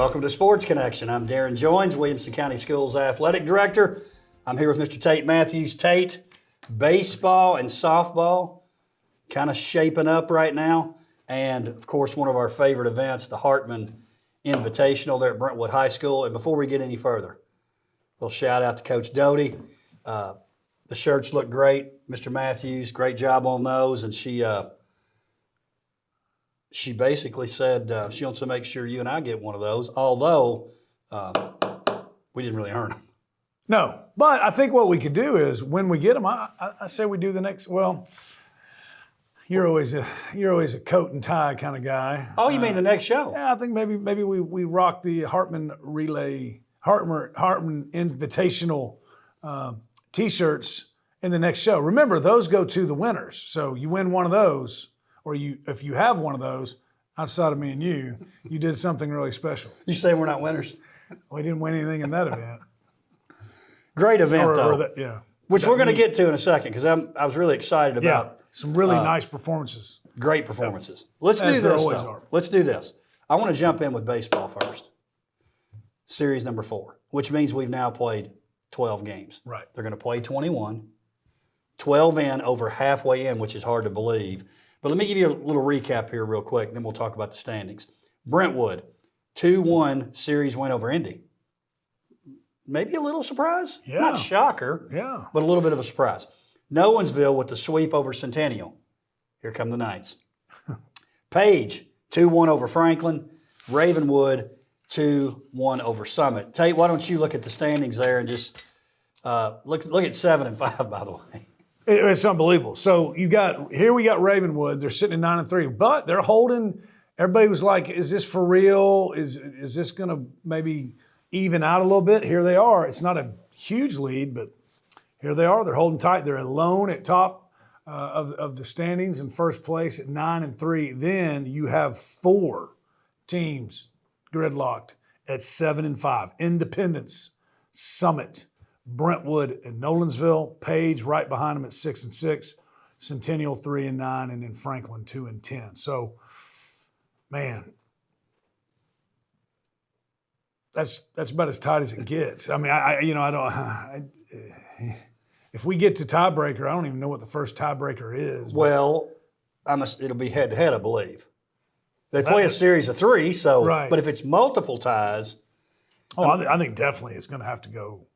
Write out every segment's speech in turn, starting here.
Welcome to Sports Connection. I'm Darrin Joins, Williamson County Schools Athletic Director. I'm here with Mr. Tate Mathews. Tate, baseball and softball kind of shaping up right now. And, of course, one of our favorite events, the Hartman Invitational there at Brentwood High School. And before we get any further, a little shout out to Coach Doty. The shirts look great. Mr. Mathews, great job on those. And she basically said she wants to make sure you and I get one of those, although we didn't really earn them. No, but I think what we could do is when we get them, I say we do the next. Well, you're always a coat and tie kind of guy. Oh, you mean the next show? Yeah, I think maybe we rock the Hartman Invitational T-shirts in the next show. Remember, those go to the winners. So you win one of those, or if you have one of those outside of me and you did something really special. You say we're not winners? We didn't win anything in that event. Great event, though. Which we're going to get to in a second because I was really excited about. Some really nice performances. Great performances. Let's do this, though. Let's do this. I want to jump in with baseball first. Series number 4, which means we've now played 12 games. Right. They're going to play 21. 12 in, over halfway in, which is hard to believe. But let me give you a little recap here real quick, and then we'll talk about the standings. Brentwood, 2-1 series win over Indy. Maybe a little surprise? Yeah. Not shocker, Yeah. but a little bit of a surprise. Nowensville with the sweep over Centennial. Here come the Knights. Page, 2-1 over Franklin. Ravenwood, 2-1 over Summit. Tate, why don't you look at the standings there and just look at 7 and 5, by the way. It's unbelievable. So we got Ravenwood. They're sitting at 9-3, but they're holding. Everybody was like, "Is this for real? Is this going to maybe even out a little bit?" Here they are. It's not a huge lead, but here they are. They're holding tight. They're alone at top of the standings in first place at 9-3. Then you have 4 teams gridlocked at 7 and 5. Independence, Summit, Brentwood, and Nolensville. Page right behind them at 6 and 6. Centennial 3 and 9, and then Franklin 2 and 10. So, man, that's about as tight as it gets. I mean, if we get to tiebreaker, I don't even know what the first tiebreaker is. Well, it'll be head-to-head, I believe. They play a series of 3, so. Right. But if it's multiple ties. I think definitely it's going to have to go.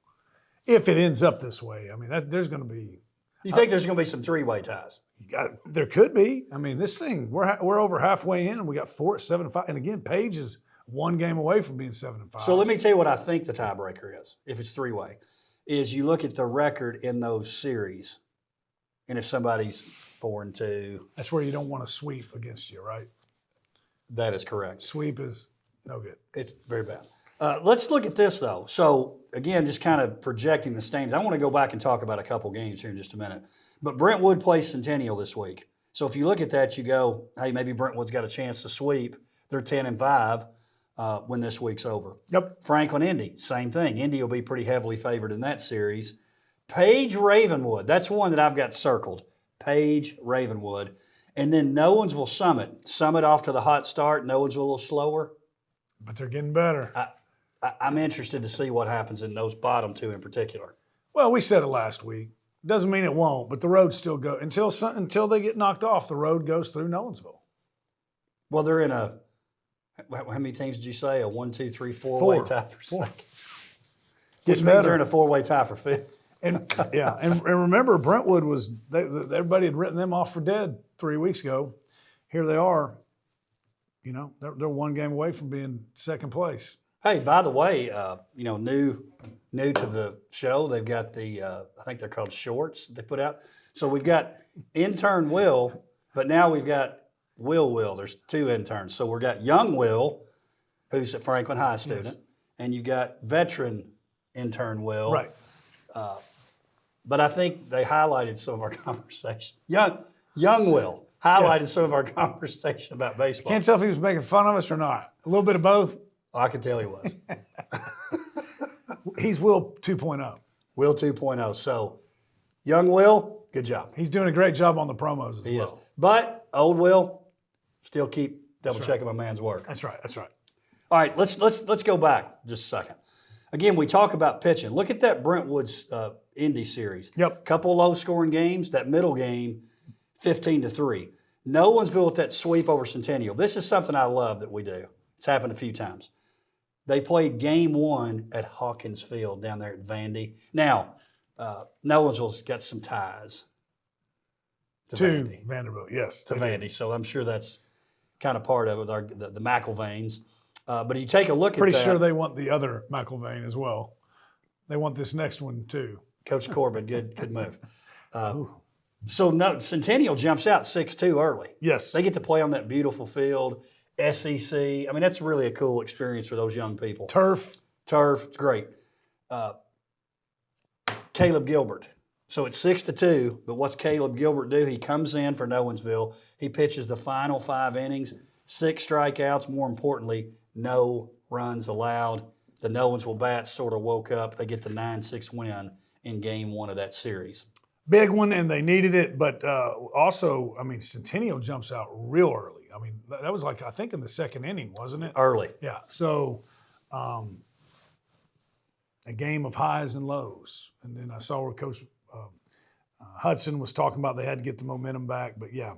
If it ends up this way, I mean, there's going to be. You think there's going to be some 3-way ties? There could be. I mean, this thing, we're over halfway in, and we got 4 at 7 and 5. And again, Page is 1 game away from being 7 and 5. So let me tell you what I think the tiebreaker is, if it's 3-way, is you look at the record in those series, and if somebody's 4 and 2. That's where you don't want to sweep against you, right? That is correct. Sweep is no good. It's very bad. Let's look at this, though. So, again, just kind of projecting the standings. I want to go back and talk about a couple games here in just a minute. But Brentwood plays Centennial this week. So if you look at that, you go, hey, maybe Brentwood's got a chance to sweep. They're 10 and 5 when this week's over. Yep. Franklin, Indy, same thing. Indy will be pretty heavily favored in that series. Page, Ravenwood, that's one that I've got circled. Page, Ravenwood. And then Nowensville, Summit. Summit off to the hot start. Nowensville a little slower. But they're getting better. I'm interested to see what happens in those bottom 2 in particular. Well, we said it last week. Doesn't mean it won't, but the road still goes. Until they get knocked off, the road goes through Nolensville. Well, they're in how many teams did you say? A 1, 2, 3, 4-way tie for second. Which means they're in a 4-way tie for 5th. And yeah, and remember, Brentwood everybody had written them off for dead 3 weeks ago. Here they are. You know, they're 1 game away from being second place. Hey, by the way, new to the show, they've got the I think they're called shorts they put out. So we've got intern Will, but now we've got Will. There's 2 interns. So we've got young Will, who's a Franklin High student, and you've got veteran intern Will. Right. But I think they highlighted some of our conversation. Young Will highlighted some of our conversation about baseball. Can't tell if he was making fun of us or not. A little bit of both. Oh, I can tell he was. He's Will 2.0. Will 2.0. So, young Will, good job. He's doing a great job on the promos as well. He is. But old Will, still keep double checking my man's work. That's right. All right, let's go back just a second. Again, we talk about pitching. Look at that Brentwood's Indy series. Yep. Couple low-scoring games. That middle game, 15-3. Nolensville with that sweep over Centennial. This is something I love that we do. It's happened a few times. They played game 1 at Hawkins Field down there at Vandy. Now, Nolensville's got some ties to Vandy. Vanderbilt, yes. To Vandy, so I'm sure that's kind of part of it, the McIlvains. But you take a look at that. Pretty sure they want the other McIlvain as well. They want this next one too. Coach Corbin, good move. So Centennial jumps out 6-2 early. Yes. They get to play on that beautiful field, SEC. I mean, that's really a cool experience for those young people. Turf, it's great. Caleb Gilbert. So it's 6-2, but what's Caleb Gilbert do? He comes in for Nolensville. He pitches the final 5 innings, 6 strikeouts, more importantly, no runs allowed. The Nolensville bats sort of woke up. They get the 9-6 win in game 1 of that series. big one, and they needed it. But also, I mean, Centennial jumps out real early. I mean, that was like, I think in the second inning, wasn't it? Early. Yeah. So a game of highs and lows. And then I saw where Coach Hudson was talking about they had to get the momentum back. But yeah,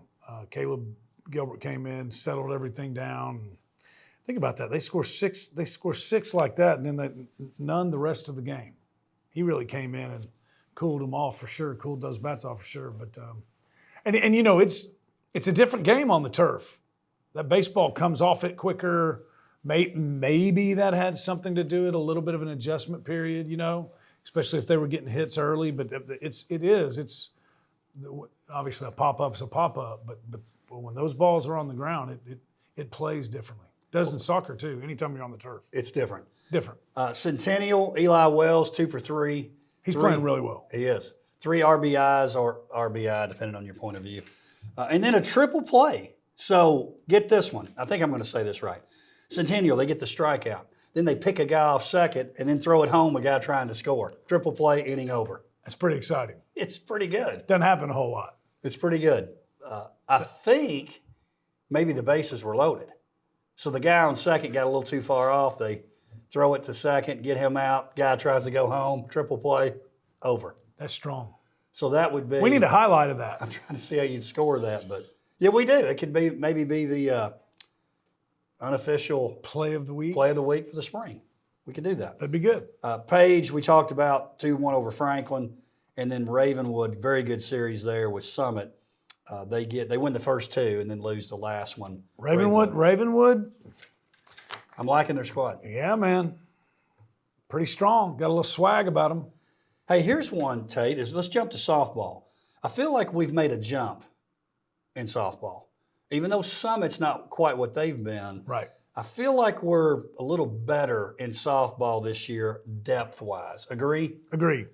Caleb Gilbert came in, settled everything down. Think about that. They score six like that, and then none the rest of the game. He really came in and cooled them off for sure, cooled those bats off for sure. But and you know, it's a different game on the turf. That baseball comes off it quicker. Maybe that had something to do with a little bit of an adjustment period, you know, especially if they were getting hits early. But it's obviously a pop-up's a pop-up, but when those balls are on the ground, it plays differently. Does in soccer too. Anytime you're on the turf, It's different. different. Centennial, Eli Wells, 2 for 3. He's playing really well. He is. 3 RBIs or RBI, depending on your point of view. And then a triple play. So get this one. I think I'm going to say this right. Centennial, they get the strikeout. Then they pick a guy off second and then throw it home, a guy trying to score. Triple play, inning over. That's pretty exciting. It's pretty good. Doesn't happen a whole lot. It's pretty good. I think maybe the bases were loaded. So the guy on second got a little too far off. They throw it to second, get him out. Guy tries to go home. Triple play, over. That's strong. So that would be. We need a highlight of that. I'm trying to see how you'd score that, but yeah, we do. It could be maybe the unofficial Play of the week. play of the week for the spring. We could do that. That'd be good. Page, we talked about 2-1 over Franklin, and then Ravenwood, very good series there with Summit. They win the first 2 and then lose the last one. Ravenwood. I'm liking their squad. Yeah, man. Pretty strong. Got a little swag about them. Hey, here's one, Tate. Let's jump to softball. I feel like we've made a jump in softball. Even though Summit's not quite what they've been, Right. I feel like we're a little better in softball this year, depth-wise. Agree? Agree.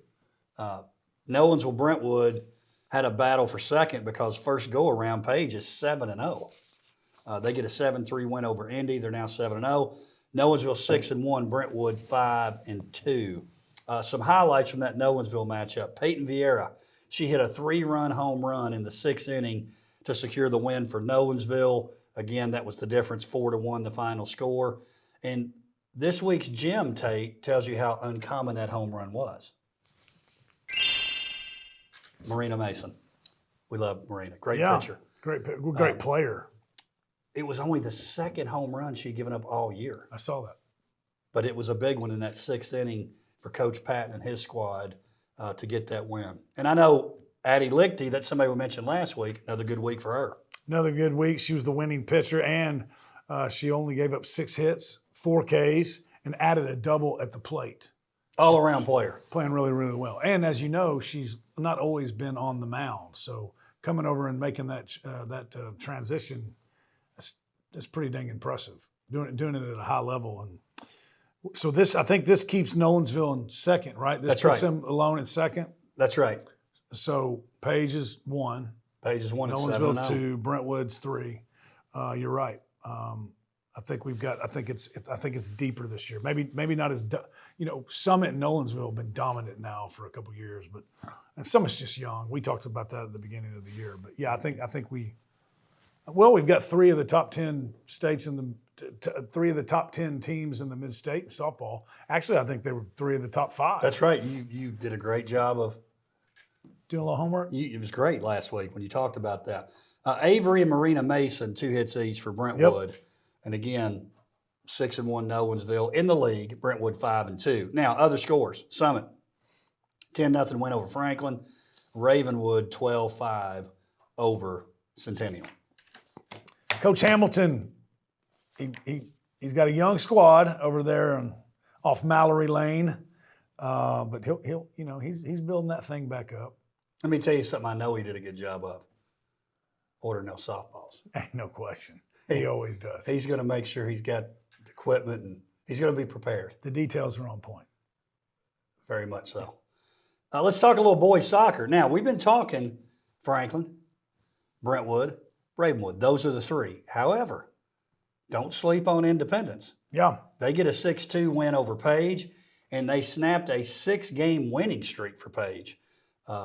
Nolensville Brentwood had a battle for second because first go-around Page is 7-0. They get a 7-3 win over Indy. They're now 7-0. Nolensville 6-1, Brentwood 5-2. Some highlights from that Nolensville matchup. Peyton Vieira, she hit a 3-run home run in the 6th inning to secure the win for Nolensville. Again, that was the difference, 4-1 the final score. And this week's Jim, Tate, tells you how uncommon that home run was. Marina Mason. We love Marina. Great pitcher. Great player. It was only the 2nd home run she'd given up all year. I saw that. But it was a big one in that 6th inning for Coach Patton and his squad to get that win. And I know Addie Lichty, that's somebody we mentioned last week, another good week for her. Another good week. She was the winning pitcher, and she only gave up 6 hits, 4 Ks, and added a double at the plate. All-around player. Playing really, really well. And as you know, she's not always been on the mound. So coming over and making that transition, that's pretty dang impressive. Doing it at a high level. And so I think this keeps Nolensville in second, right? This That's puts right. them alone in second. That's right. So Page is 1. Page is 1 at Nolensville 7-0. 2, Brentwood's 3. You're right. I think it's deeper this year. Maybe not as Summit and Nolensville have been dominant now for a couple of years, and Summit's just young. We talked about that at the beginning of the year, but yeah, I think we've got 3 of the top 10 states in three of the top 10 teams in the mid-state in softball. Actually, I think they were three of the top 5. That's right. You did a great job of Doing a little homework. It was great last week when you talked about that. Avery and Marina Mason, 2 hits each for Brentwood. Yep. And again, 6-1 Nolensville in the league. Brentwood 5-2. Now, other scores. Summit, 10-0 win over Franklin. Ravenwood 12-5 over Centennial. Coach Hamilton, he's got a young squad over there off Mallory Lane, but he's building that thing back up. Let me tell you something I know he did a good job of. Ordering those softballs. No question. He always does. He's going to make sure he's got the equipment and he's going to be prepared. The details are on point. Very much so. Let's talk a little boys soccer. Now, we've been talking Franklin, Brentwood, Ravenwood. Those are the 3. However, don't sleep on Independence. Yeah. They get a 6-2 win over Page, and they snapped a 6-game winning streak for Page.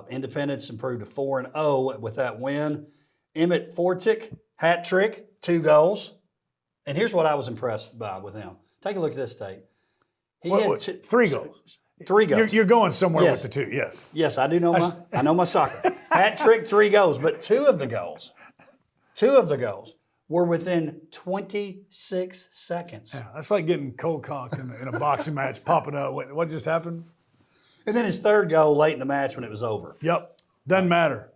Independence improved to 4-0 with that win. Emmett Fortick, hat trick, 2 goals. And here's what I was impressed by with him. Take a look at this, Tate. He had 3 goals. 3 goals. You're going somewhere with the 2, yes. Yes, I do know I know my soccer. Hat trick, 3 goals, but 2 of the goals were within 26 seconds. Yeah, that's like getting cold cocked in a boxing match, popping up. What just happened? And then his 3rd goal late in the match when it was over. Yep, doesn't matter.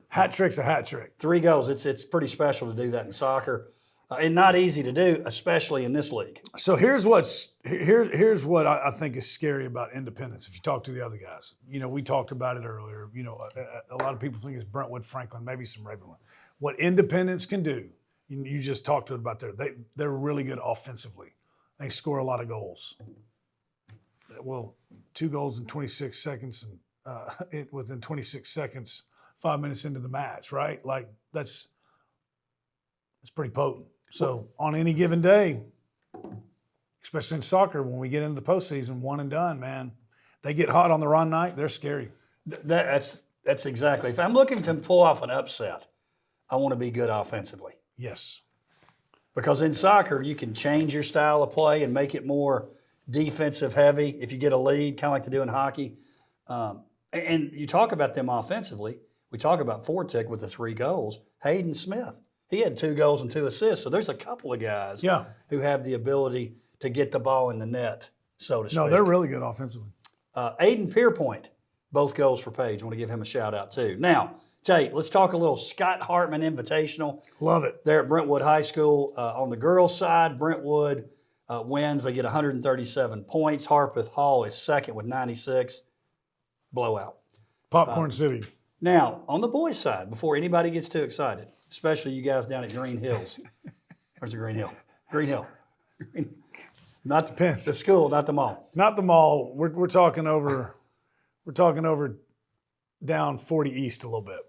Hat trick's a hat trick. 3 goals. It's pretty special to do that in soccer, and not easy to do, especially in this league. So here's what I think is scary about Independence. If you talk to the other guys, we talked about it earlier. A lot of people think it's Brentwood, Franklin, maybe some Ravenwood. What Independence can do, you just talked about there. They're really good offensively. They score a lot of goals. Well, 2 goals in 26 seconds, and within 26 seconds, 5 minutes into the match, right? Like that's pretty potent. So on any given day, especially in soccer, when we get into the postseason, one and done, man, they get hot on the wrong night. They're scary. That's exactly. If I'm looking to pull off an upset, I want to be good offensively. Yes. Because in soccer, you can change your style of play and make it more defensive heavy if you get a lead, kind of like they do in hockey. And you talk about them offensively. We talk about Fortick with the 3 goals. Hayden Smith, he had 2 goals and 2 assists. So there's a couple of guys who have the ability to get the ball in the net, so to speak. No, they're really good offensively. Aiden Pierpoint, both goals for Page. I want to give him a shout out too. Now, Tate, let's talk a little Scott Hartman Invitational. Love it. There at Brentwood High School. On the girls' side, Brentwood wins. They get 137 points. Harpeth Hall is second with 96. Blowout. Popcorn City. Now, on the boys' side, before anybody gets too excited, especially you guys down at Green Hills. Where's the Green Hill? Green Hill. Not Depends. the school, not the mall. Not the mall. We're talking over. We're talking over down 40 East a little bit.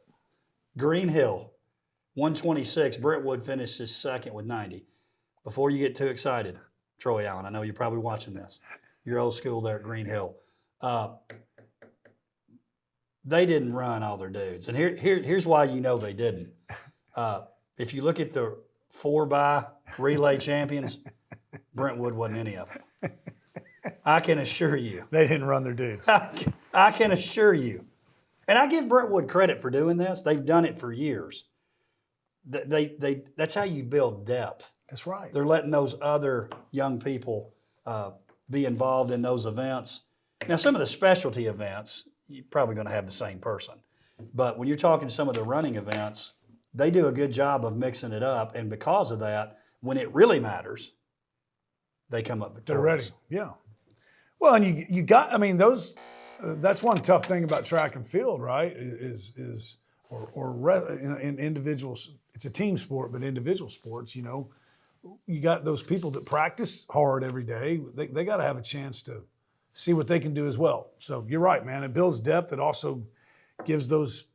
Green Hill, 126. Brentwood finishes second with 90. Before you get too excited, Troy Allen, I know you're probably watching this. Your old school there at Green Hill. They didn't run all their dudes. And here's why you know they didn't. If you look at the 4x relay champions, Brentwood wasn't any of them. I can assure you. They didn't run their dudes. I can assure you. And I give Brentwood credit for doing this. They've done it for years. That's how you build depth. That's right. They're letting those other young people be involved in those events. Now, some of the specialty events, you're probably going to have the same person. But when you're talking some of the running events, they do a good job of mixing it up. And because of that, when it really matters, they come up victorious. They're ready. Yeah. Well, and you got, I mean, those, that's one tough thing about track and field, right? In individuals, it's a team sport, but individual sports, you know, you got those people that practice hard every day. They got to have a chance to see what they can do as well. So you're right, man. It builds depth. It also gives those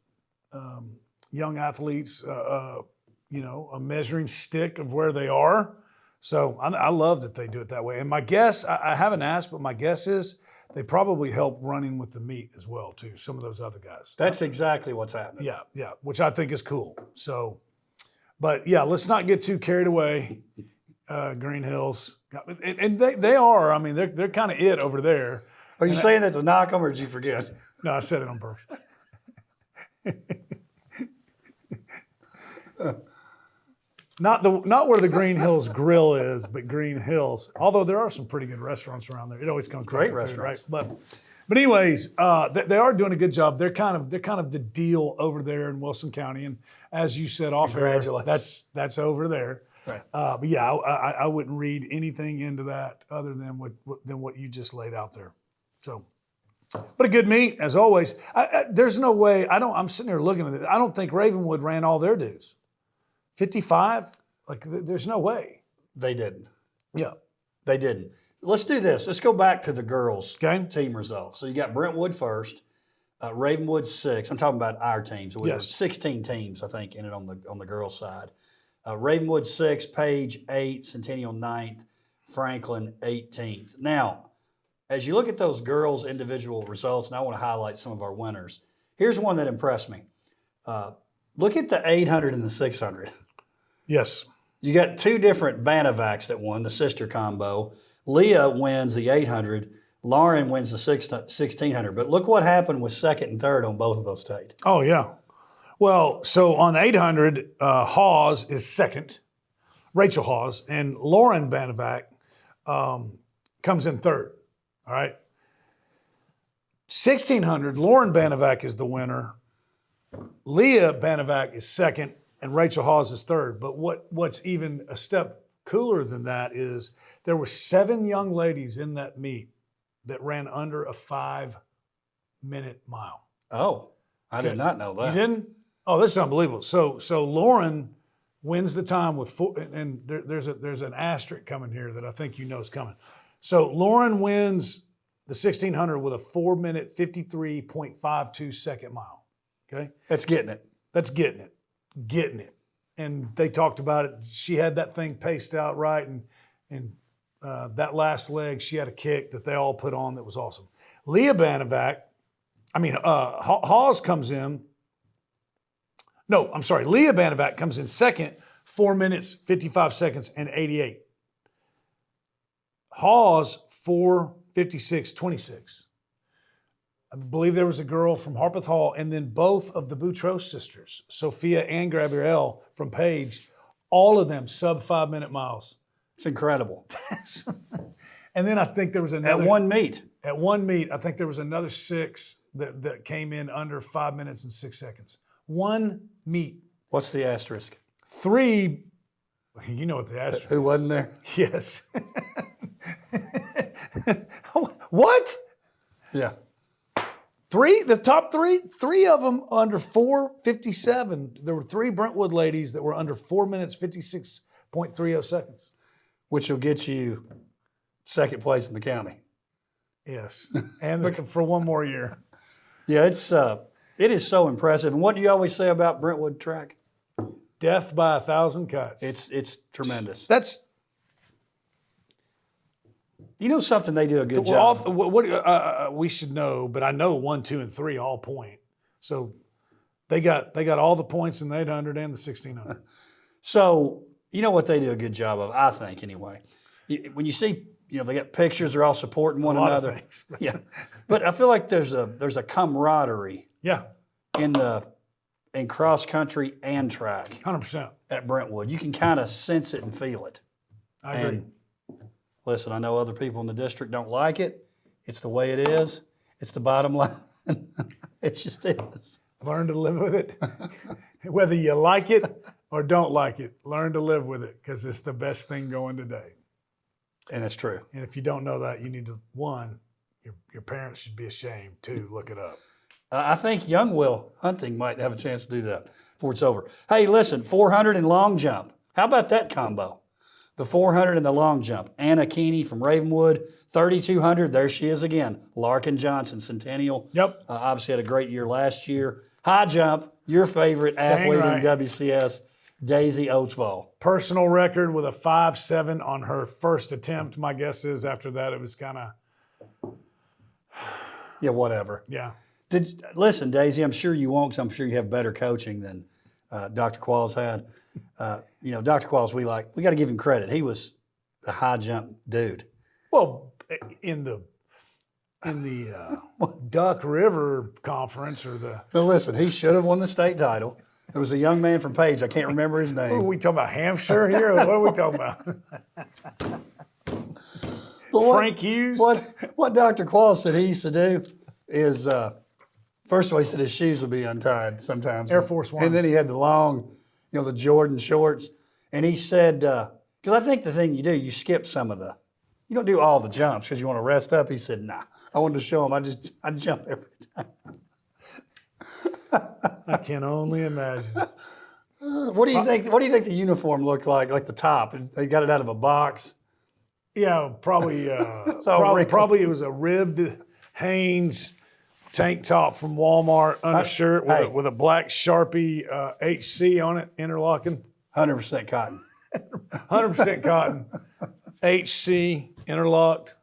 young athletes, a measuring stick of where they are. So I love that they do it that way. And my guess, I haven't asked, but my guess is they probably help running with the meet as well, too, some of those other guys. That's exactly what's happening. Yeah, which I think is cool. So, but yeah, let's not get too carried away. Green Hills. And they are, I mean, they're kind of it over there. Are you saying that to knock them, or did you forget? No, I said it on purpose. Not where the Green Hills Grill is, but Green Hills. Although there are some pretty good restaurants around there. It always comes Great down to food, restaurants. right? But anyways, they are doing a good job. They're kind of the deal over there in Wilson County. And as you said off air, Congratulations. that's over there. Right. But yeah, I wouldn't read anything into that other than what you just laid out there. So, but a good meet as always. There's no way. I'm sitting here looking at it. I don't think Ravenwood ran all their dues. 55? Like, there's no way. They didn't. Yeah. They didn't. Let's do this. Let's go back to the girls' Okay. team results. So you got Brentwood first, Ravenwood 6. I'm talking about our teams. We were 16 teams, I think, in it on the girls' side. Ravenwood 6, Page 8, Centennial 9th, Franklin 18th. Now, as you look at those girls' individual results, and I want to highlight some of our winners, here's one that impressed me. Look at the 800 and the 600. Yes. You got two different Banavacs that won, the sister combo. Leah wins the 800. Lauren wins the 1600. But look what happened with second and third on both of those, Tate. Oh, yeah. Well, so on the 800, Hawes is second, Rachel Hawes, and Lauren Banavac comes in third. All right. 1600, Lauren Banavac is the winner. Leah Banavac is second, and Rachel Hawes is third. But what's even a step cooler than that is there were 7 young ladies in that meet that ran under a 5-minute mile. Oh, I did not know that. You didn't? Oh, this is unbelievable. So Lauren wins the time with 4, and there's an asterisk coming here that I think you know is coming. So Lauren wins the 1600 with a 4-minute 53.52 second mile. Okay, That's getting it. that's getting it. And they talked about it. She had that thing paced out right, and that last leg she had a kick that they all put on that was awesome. Leah Banavac, Hawes comes in. No, I'm sorry. Leah Banavac comes in second, 4 minutes, 55 seconds, and 88. Hawes, 4:56.26. I believe there was a girl from Harpeth Hall, and then both of the Boutros sisters, Sophia and Gabrielle from Page, all of them sub 5-minute miles. It's incredible. And then I think there was another. At one meet. At one meet, I think there was another 6 that came in under 5 minutes and 6 seconds. One meet. What's the asterisk? 3, you know what the asterisk is. Who wasn't there? Yes. What? Yeah. The top 3 of them under 4:57. There were 3 Brentwood ladies that were under 4 minutes, 56.30 seconds. Which will get you second place in the county. Yes. And looking for one more year. Yeah, it is so impressive. And what do you always say about Brentwood track? Death by 1,000 cuts. It's tremendous. That's You know something, they do a good job. we should know, but I know 1, 2, and 3 all point. So they got all the points in the 800 and the 1600. So you know what they do a good job of, I think anyway. When you see, they got pictures, they're all supporting one another. Of things. Yeah, but I feel like there's a camaraderie Yeah, in cross country and track 100%. at Brentwood. You can kind of sense it and feel it. I agree. And listen, I know other people in the district don't like it. It's the way it is. It's the bottom line. It just is. Learn to live with it. Whether you like it or don't like it, learn to live with it because it's the best thing going today. And it's true. And if you don't know that, you need to, 1, your parents should be ashamed. 2, look it up. I think young Will Hunting might have a chance to do that before it's over. Hey, listen, 400 and long jump. How about that combo? The 400 and the long jump. Anna Keeney from Ravenwood, 3,200. There she is again. Larkin Johnson, Centennial. Yep. Obviously had a great year last year. High jump, your favorite athlete right. in WCS, Daisy Oatsvall. Personal record with a 5.7 on her first attempt. My guess is after that it was kind of. Yeah, whatever. Yeah. Listen, Daisy, I'm sure you won't, because I'm sure you have better coaching than Dr. Qualls had. Dr. Qualls, we got to give him credit. He was the high jump dude. Well, in the Duck River Conference or the Now listen, he should have won the state title. There was a young man from Page. I can't remember his what are name. we talking about? Hampshire here? What are we talking about? But Frank Hughes? What Dr. Qualls said he used to do is, first of all, he said his shoes would be untied sometimes. Air Force Ones. And then he had the long, the Jordan shorts. And he said, because I think the thing you do, you skip some of you don't do all the jumps because you want to rest up. He said, nah, I wanted to show him I jump every time. I can only imagine. What do you think? What do you think the uniform looked like the top? They got it out of a box. Yeah, probably. all wrinkled. Probably it was a ribbed Hanes tank top from Walmart, undershirt with a black Sharpie HC on it, interlocking. 100% cotton. 100% cotton, HC interlocked.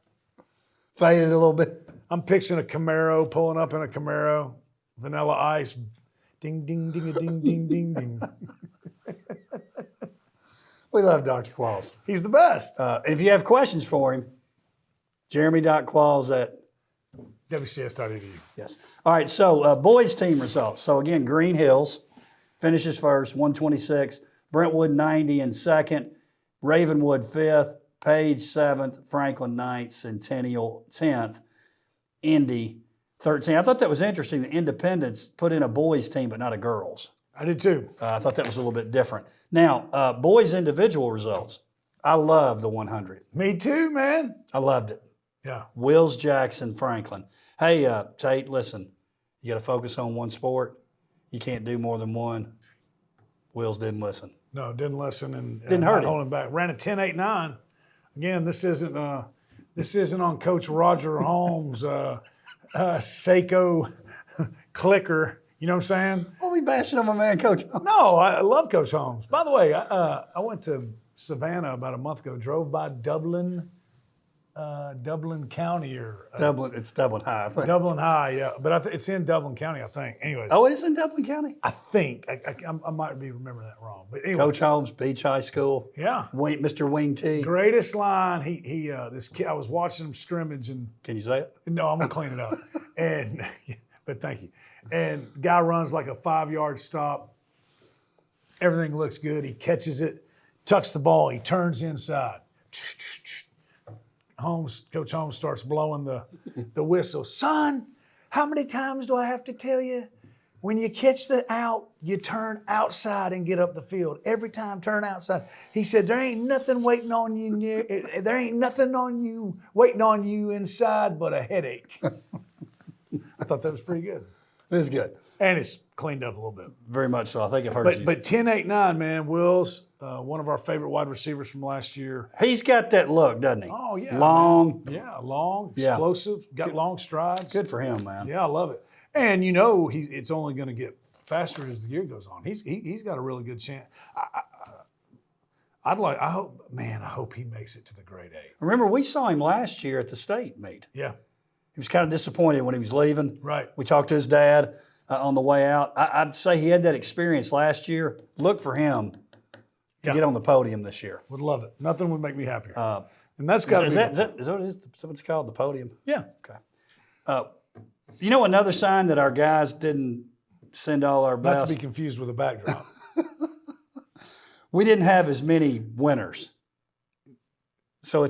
Faded a little bit. I'm picturing a Camaro, pulling up in a Camaro, Vanilla Ice, ding, ding, ding, ding, ding, ding, ding. We love Dr. Qualls. He's the best. And if you have questions for him, Jeremy.Qualls at WCS.edu. Yes. All right, so boys team results. So again, Green Hills finishes first, 126. Brentwood 90 in second. Ravenwood 5th. Page 7th. Franklin 9th. Centennial 10th. Indy 13. I thought that was interesting. The Independents put in a boys team, but not a girls. I did too. I thought that was a little bit different. Now, boys individual results. I love the 100. Me too, man. I loved it. Yeah. Wills, Jackson, Franklin. Hey, Tate, listen, you got to focus on one sport. You can't do more than one. Wills didn't listen. No, didn't listen and Didn't hurt not him. holding back. Ran a 10.89. Again, this isn't on Coach Roger Holmes' Seiko clicker. You know what I'm saying? What are we bashing on my man, Coach? No, I love Coach Holmes. By the way, I went to Savannah about a month ago. Drove by Dublin County or Dublin, it's Dublin High, I think. Dublin High, yeah. But it's in Dublin County, I think. Anyways, Oh, it is in Dublin County? I think I might be remembering that wrong. But anyway, Coach Holmes, Beach High School. yeah. Mr. Wing T. Greatest line. This kid. I was watching him scrimmage, and Can you say it? no, I'm gonna clean it up. And but thank you. And guy runs like a 5-yard stop. Everything looks good. He catches it, tucks the ball. He turns inside. Coach Holmes starts blowing the whistle. Son, how many times do I have to tell you? When you catch the out, you turn outside and get up the field. Every time, turn outside. He said, there ain't nothing waiting on you. There ain't nothing waiting on you inside but a headache. I thought that was pretty good. It is good. And it's cleaned up a little bit. Very much so. I think I've heard you. But 10.89, man, Wills, one of our favorite wide receivers from last year. He's got that look, doesn't he? Oh, yeah. Long. Man. Yeah, long, Yeah. explosive, got long strides. Good for him, man. Yeah, I love it. And it's only going to get faster as the year goes on. He's got a really good chance. I hope he makes it to the grade A. Remember, we saw him last year at the state meet. Yeah, He was kind of disappointed when he was leaving. right. We talked to his dad on the way out. I'd say he had that experience last year. Look for him to get on the podium this year. Would love it. Nothing would make me happier. And that's got to Is be that what it is? Is that what it's called, the podium? yeah. Okay. You know another sign that our guys didn't send all our Not to best? be confused with a backdrop. We didn't have as many winners. So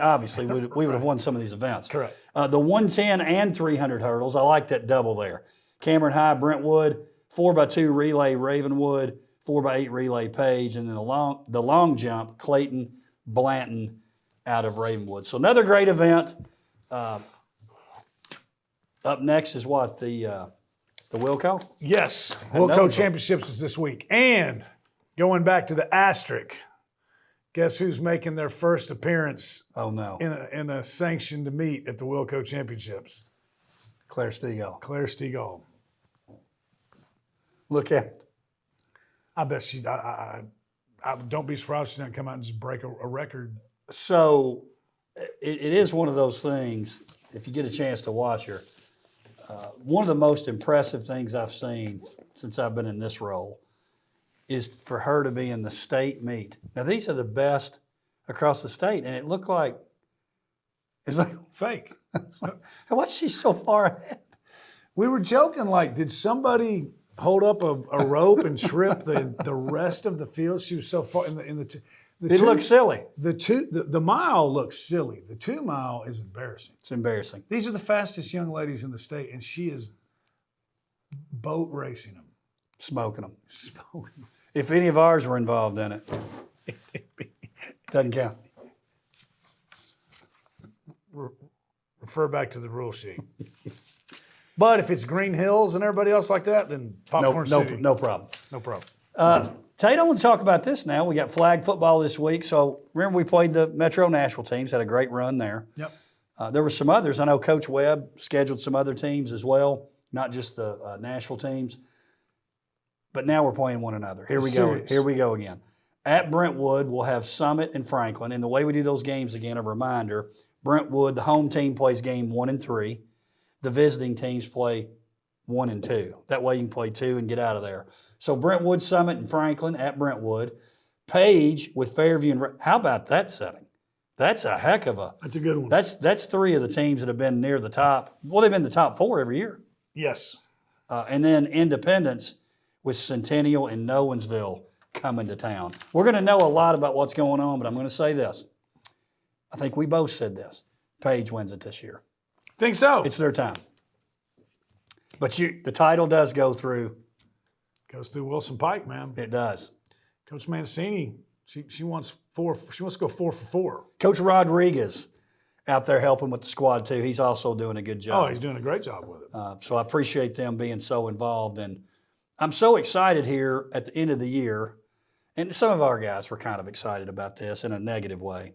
obviously we would have won some of these events. Correct. The 110 and 300 hurdles, I like that double there. Cameron High, Brentwood, 4x2 relay, Ravenwood, 4x8 relay, Page, and then the long jump, Clayton, Blanton out of Ravenwood. So another great event. Up next is what, the Wilco? Yes, Another Wilco one. Championships is this week. And going back to the asterisk, guess who's making their first appearance Oh no, in a sanctioned meet at the Wilco Championships? Claire Stegall. Claire Stegall. Look at it. I bet she. I don't be surprised if she doesn't come out and just break a record. So it is one of those things, if you get a chance to watch her, one of the most impressive things I've seen since I've been in this role is for her to be in the state meet. Now, these are the best across the state, and it looked like it's like Fake. what's she so far ahead? We were joking, like, did somebody hold up a rope and trip the rest of the field? She was so far in the It looks silly. The mile looks silly. The 2 mile is embarrassing. It's embarrassing. These are the fastest young ladies in the state, and she is boat racing them. Smoking them. Smoking them. If any of ours were involved in it, doesn't count. Refer back to the rule sheet. But if it's Green Hills and everybody else like that, then Popcorn City. No problem. No problem. Tate, I want to talk about this now. We got flag football this week. So remember we played the Metro Nashville teams, had a great run there. Yep. There were some others. I know Coach Webb scheduled some other teams as well, not just the Nashville teams. But now we're playing one another. Here we go. Here we go again. At Brentwood, we'll have Summit and Franklin. And the way we do those games, again, a reminder, Brentwood, the home team plays game 1 and 3. The visiting teams play 1 and 2. That way you can play 2 and get out of there. So Brentwood, Summit, and Franklin at Brentwood. Page with Fairview and how about that setting? That's a heck of a. That's a good one. That's 3 of the teams that have been near the top. Well, they've been the top 4 every year. Yes. And then Independence with Centennial and Nowensville coming to town. We're going to know a lot about what's going on, but I'm going to say this. I think we both said this. Page wins it this year. Think so. It's their time. But the title does go through. Goes through Wilson Pike, man. It does. Coach Mancini, she wants 4. She wants to go 4 for 4. Coach Rodriguez out there helping with the squad too. He's also doing a good job. Oh, he's doing a great job with it. So I appreciate them being so involved, and I'm so excited here at the end of the year. And some of our guys were kind of excited about this in a negative way.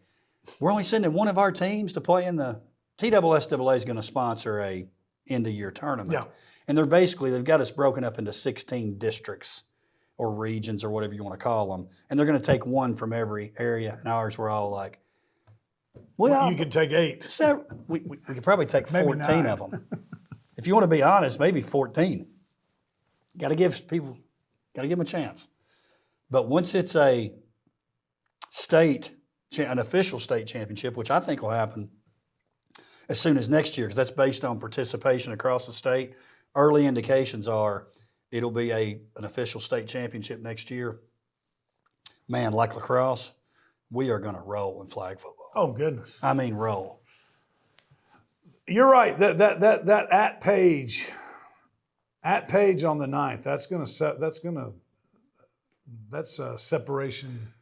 We're only sending one of our teams to play in the TSSAA is going to sponsor a end-of-year tournament. Yeah. And they've got us broken up into 16 districts or regions or whatever you want to call them. And they're going to take one from every area. And ours were all like, well, you could take 8. So we could probably take Maybe 14 9. of them. If you want to be honest, maybe 14. Got to give them a chance. But once it's an official state championship, which I think will happen as soon as next year, because that's based on participation across the state. Early indications are it'll be an official state championship next year. Man, like lacrosse, we are going to roll in flag football. Oh goodness! I mean, roll. You're right. That at Page on the 9th. That's Separation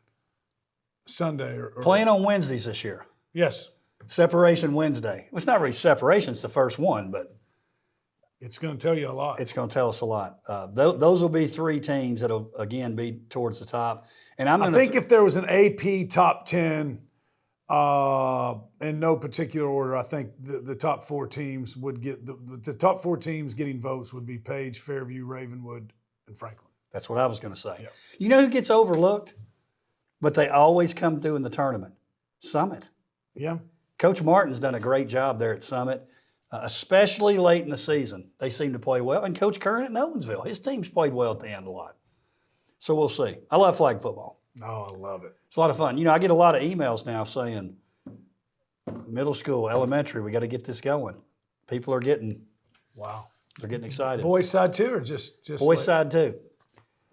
Sunday or playing on Wednesdays this year. Yes. Separation Wednesday. It's not really separation, it's the first one, but it's going to tell you a lot. It's going to tell us a lot. Those will be 3 teams that will, again, be towards the top. And I think if there was an AP top 10 in no particular order, I think the top 4 teams would get the top 4 teams getting votes would be Page, Fairview, Ravenwood, and Franklin. That's what I was going to say. Yep. You know who gets overlooked? But they always come through in the tournament? Summit. Yeah. Coach Martin's done a great job there at Summit, especially late in the season. They seem to play well. And Coach Curran at Nowensville, his team's played well at the end a lot. So we'll see. I love flag football. Oh, I love it. It's a lot of fun. You know, I get a lot of emails now saying, middle school, elementary, we got to get this going. People are getting, wow, they're getting excited. Boys side too, or just boys side too.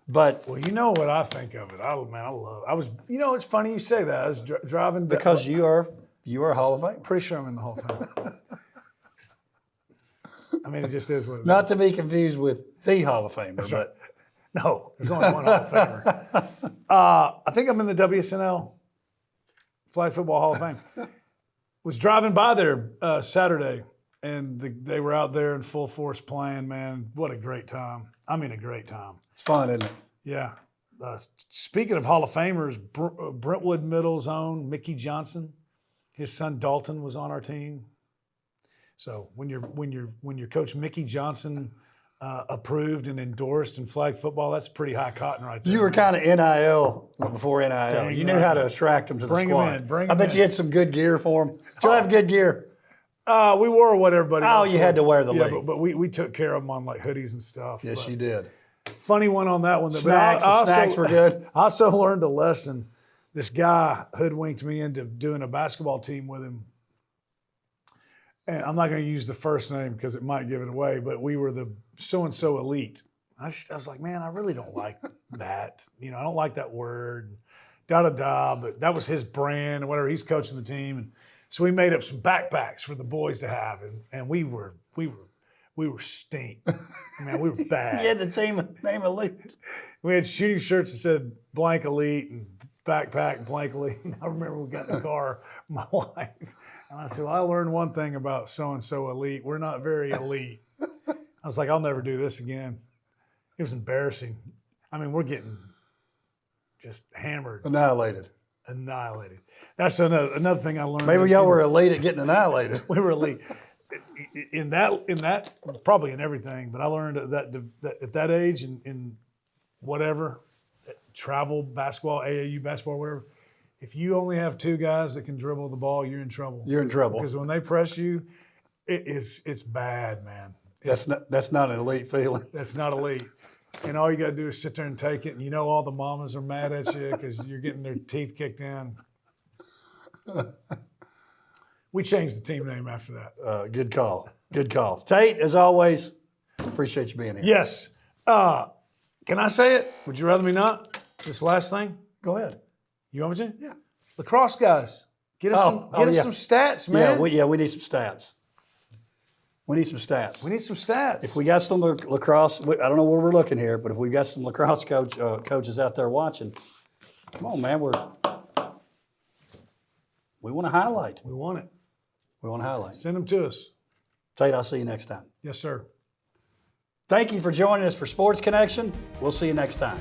But well, you know what I think of it. I love. I was. You know, it's funny you say that. I was driving because you are a Hall of Fame. Pretty sure I'm in the Hall of Fame. I mean, it just is what it is. Not to be confused with the Hall of Famer, That's but right. No, there's only one Hall of Famer. I think I'm in the WSNL Flag Football Hall of Fame. Was driving by there Saturday, and they were out there in full force playing. Man, what a great time! I mean, a great time. It's fun, isn't it? Yeah. Speaking of Hall of Famers, Brentwood Middle's own Mickey Johnson, his son Dalton was on our team. So when your coach Mickey Johnson approved and endorsed in flag football, that's pretty high cotton right there. You were kind of NIL before NIL. Dang You knew right. how to attract them to the squad. Bring I bet you had some good gear for them. Did you have good gear? We wore what everybody else You had to wear the yeah, league. but we took care of them on like hoodies and stuff. Yes, but you did. funny one on that one. Snacks were good. I also learned a lesson this guy hoodwinked me into doing a basketball team with him. And I'm not going to use the first name because it might give it away, but we were the so-and-so elite. I was like, man, I really don't like that. I don't like that word. Da-da-da, but that was his brand and whatever. He's coaching the team. And so we made up some backpacks for the boys to have. And we were stink. Man, we were bad. You had the team name elite. We had shooting shirts that said blank elite and backpack blank elite. And I remember we got in the car, my wife, and I said, well, I learned one thing about so-and-so elite. We're not very elite. I was like, I'll never do this again. It was embarrassing. I mean, we're getting just hammered. Annihilated. That's another thing I learned. Maybe y'all were elite at getting annihilated. We were elite. In that, probably in everything, but I learned that at that age, in whatever, travel, basketball, AAU basketball, whatever, if you only have two guys that can dribble the ball, you're in trouble. You're in trouble. Because when they press you, it's bad, man. That's not an elite feeling. That's not elite. And all you got to do is sit there and take it, and all the mamas are mad at you because you're getting their teeth kicked in. We changed the team name after that. Good call. Good call. Tate, as always, appreciate you being here. Yes. Can I say it? Would you rather me not? This last thing? Go ahead. You want me to? Yeah. Lacrosse guys. Get us some stats, man. We need some stats. We need some stats. We need some stats. If we got some lacrosse, I don't know where we're looking here, but if we got some lacrosse coaches out there watching, come on, man, we want to highlight. We want it. We want to highlight. Send them to us. Tate, I'll see you next time. Yes, sir. Thank you for joining us for Sports Connection. We'll see you next time.